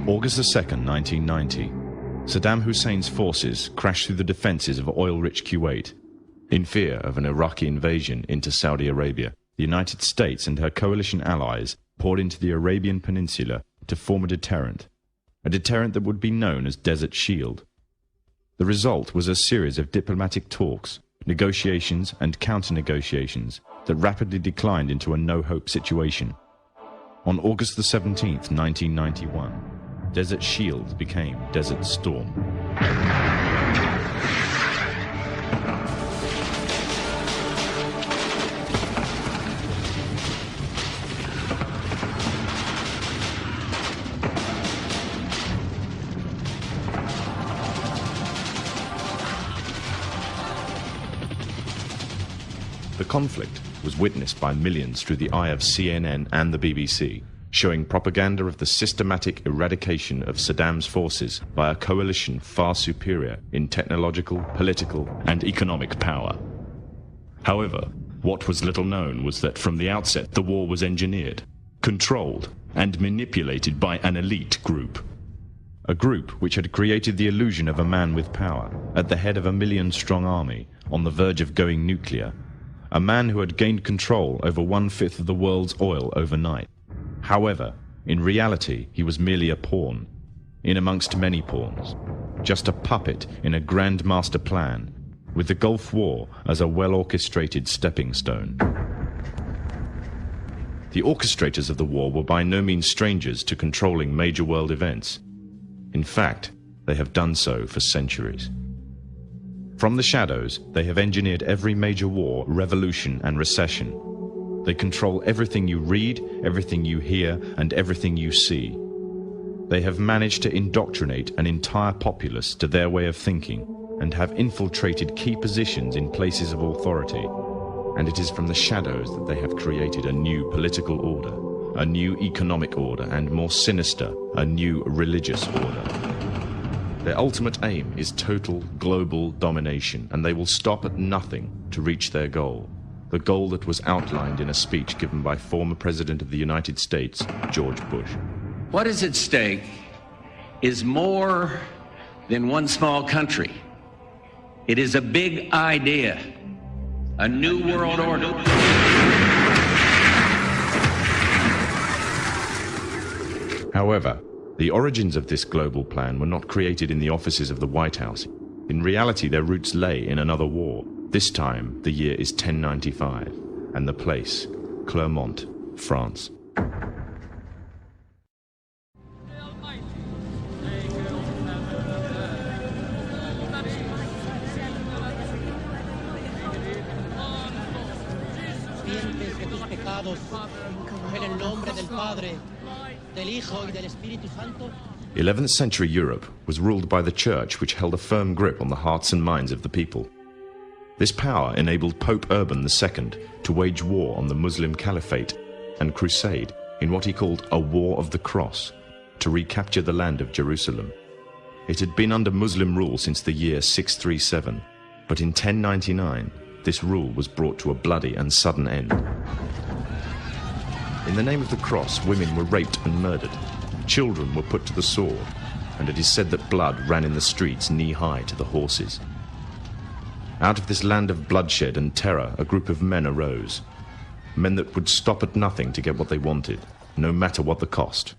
August 2nd, 1990. Saddam Hussein's forces crashed through the defenses of oil-rich Kuwait. In fear of an Iraqi invasion into Saudi Arabia, the United States and her coalition allies poured into the Arabian Peninsula to form a deterrent that would be known as Desert Shield. The result was a series of diplomatic talks, negotiations and counter-negotiations that rapidly declined into a no-hope situation. On August the 17th, 1991, Desert Shield became Desert Storm. The conflict was witnessed by millions through the eye of CNN and the BBC, showing propaganda of the systematic eradication of Saddam's forces by a coalition far superior in technological, political, and economic power. However, what was little known was that from the outset the war was engineered, controlled, and manipulated by an elite group. A group which had created the illusion of a man with power, at the head of a million-strong army, on the verge of going nuclear. A man who had gained control over 1/5 of the world's oil overnight. However, in reality, he was merely a pawn, in amongst many pawns, just a puppet in a grand master plan, with the Gulf War as a well-orchestrated stepping stone. The orchestrators of the war were by no means strangers to controlling major world events. In fact, they have done so for centuries. From the shadows, they have engineered every major war, revolution, and recession. They control everything you read, everything you hear, and everything you see. They have managed to indoctrinate an entire populace to their way of thinking, and have infiltrated key positions in places of authority. And it is from the shadows that they have created a new political order, a new economic order, and more sinister, a new religious order. Their ultimate aim is total global domination, and they will stop at nothing to reach their goal. The goal that was outlined in a speech given by former President of the United States, George Bush. What is at stake is more than one small country. It is a big idea, a new world order. However, the origins of this global plan were not created in the offices of the White House. In reality, their roots lay in another war. This time, the year is 1095, and the place, Clermont, France. The 11th century Europe was ruled by the Church, which held a firm grip on the hearts and minds of the people. This power enabled Pope Urban II to wage war on the Muslim Caliphate and crusade in what he called a War of the Cross to recapture the land of Jerusalem. It had been under Muslim rule since the year 637, but in 1099 this rule was brought to a bloody and sudden end. In the name of the cross, women were raped and murdered. Children were put to the sword, and it is said that blood ran in the streets knee-high to the horses. Out of this land of bloodshed and terror, a group of men arose. Men that would stop at nothing to get what they wanted, no matter what the cost.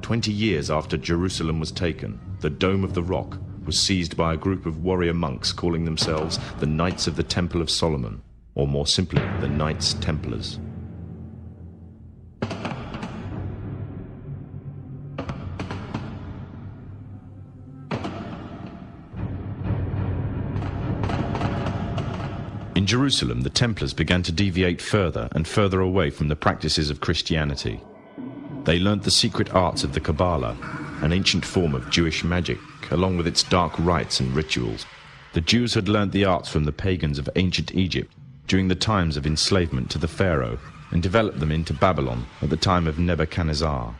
20 years after Jerusalem was taken, the Dome of the Rock was seized by a group of warrior monks calling themselves the Knights of the Temple of Solomon, or more simply, the Knights Templars. In Jerusalem, the Templars began to deviate further and further away from the practices of Christianity. They learnt the secret arts of the Kabbalah, an ancient form of Jewish magic, along with its dark rites and rituals. The Jews had learnt the arts from the pagans of ancient Egypt during the times of enslavement to the Pharaoh, and developed them into Babylon at the time of Nebuchadnezzar.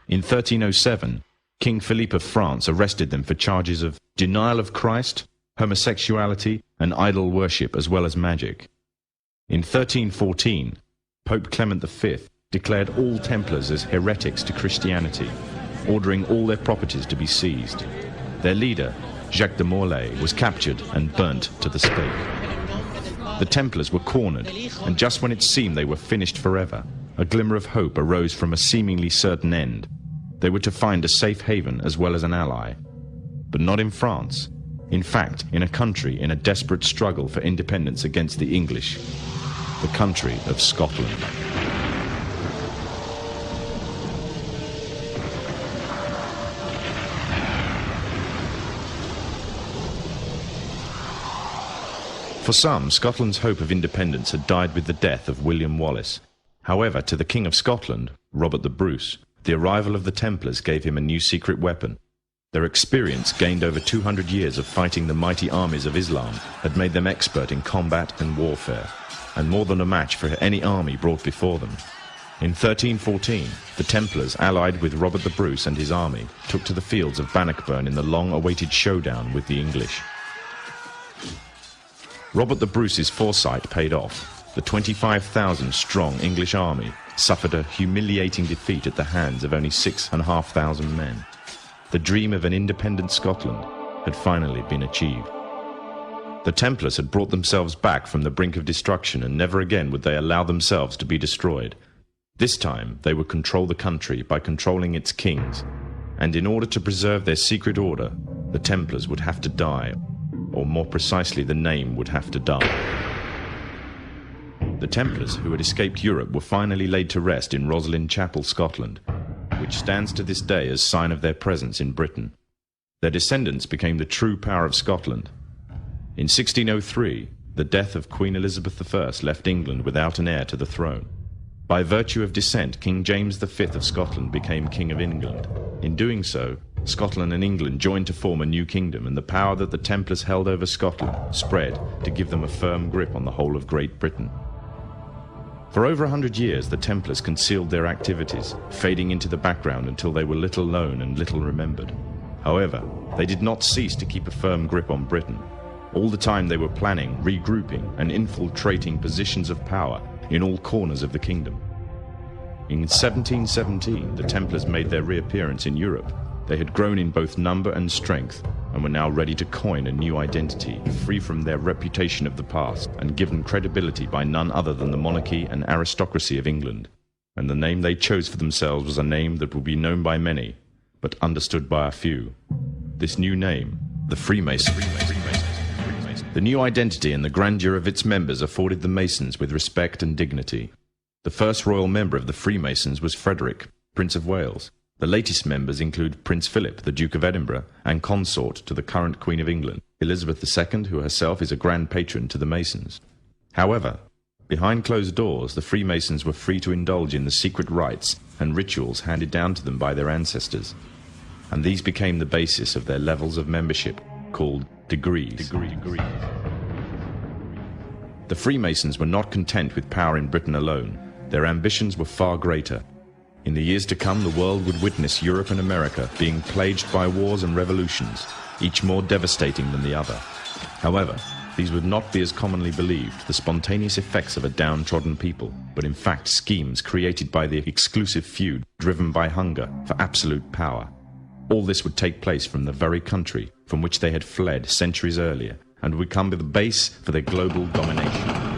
In 1307, King Philippe of France arrested them for charges of denial of Christ, homosexuality, and idol worship, as well as magic. In 1314, Pope Clement V declared all Templars as heretics to Christianity, ordering all their properties to be seized. Their leader, Jacques de Morlaix, was captured and burnt to the stake. The Templars were cornered, and just when it seemed they were finished forever, a glimmer of hope arose from a seemingly certain end. They were to find a safe haven as well as an ally. But not in France. In fact, in a country in a desperate struggle for independence against the English. The country of Scotland. For some, Scotland's hope of independence had died with the death of William Wallace. However, to the King of Scotland, Robert the Bruce, the arrival of the Templars gave him a new secret weapon. Their experience, gained over 200 years of fighting the mighty armies of Islam, had made them expert in combat and warfare, and more than a match for any army brought before them. In 1314, the Templars, allied with Robert the Bruce and his army, took to the fields of Bannockburn in the long-awaited showdown with the English. Robert the Bruce's foresight paid off. The 25,000-strong English army suffered a humiliating defeat at the hands of only 6,500 men. The dream of an independent Scotland had finally been achieved. The Templars had brought themselves back from the brink of destruction, and never again would they allow themselves to be destroyed. This time they would control the country by controlling its kings, and in order to preserve their secret order, the Templars would have to die, or more precisely, the name would have to die. The Templars who had escaped Europe were finally laid to rest in Roslin Chapel, Scotland, which stands to this day as sign of their presence in Britain. Their descendants became the true power of Scotland. In 1603, the death of Queen Elizabeth I left England without an heir to the throne. By virtue of descent, King James V of Scotland became King of England. In doing so, Scotland and England joined to form a new kingdom, and the power that the Templars held over Scotland spread to give them a firm grip on the whole of Great Britain. For over 100 years, the Templars concealed their activities, fading into the background until they were little known and little remembered. However, they did not cease to keep a firm grip on Britain. All the time they were planning, regrouping, and infiltrating positions of power in all corners of the kingdom. In 1717, the Templars made their reappearance in Europe. They had grown in both number and strength, and were now ready to coin a new identity, free from their reputation of the past, and given credibility by none other than the monarchy and aristocracy of England. And the name they chose for themselves was a name that would be known by many, but understood by a few. This new name, the Freemasons. The new identity and the grandeur of its members afforded the Masons with respect and dignity. The first royal member of the Freemasons was Frederick, Prince of Wales. The latest members include Prince Philip, the Duke of Edinburgh, and consort to the current Queen of England, Elizabeth II, who herself is a grand patron to the Masons. However, behind closed doors, the Freemasons were free to indulge in the secret rites and rituals handed down to them by their ancestors, and these became the basis of their levels of membership, called degrees. The Freemasons were not content with power in Britain alone. Their ambitions were far greater. In the years to come, the world would witness Europe and America being plagued by wars and revolutions, each more devastating than the other. However, these would not be as commonly believed, the spontaneous effects of a downtrodden people, but in fact schemes created by the exclusive feud, driven by hunger for absolute power. All this would take place from the very country from which they had fled centuries earlier, and would become the base for their global domination.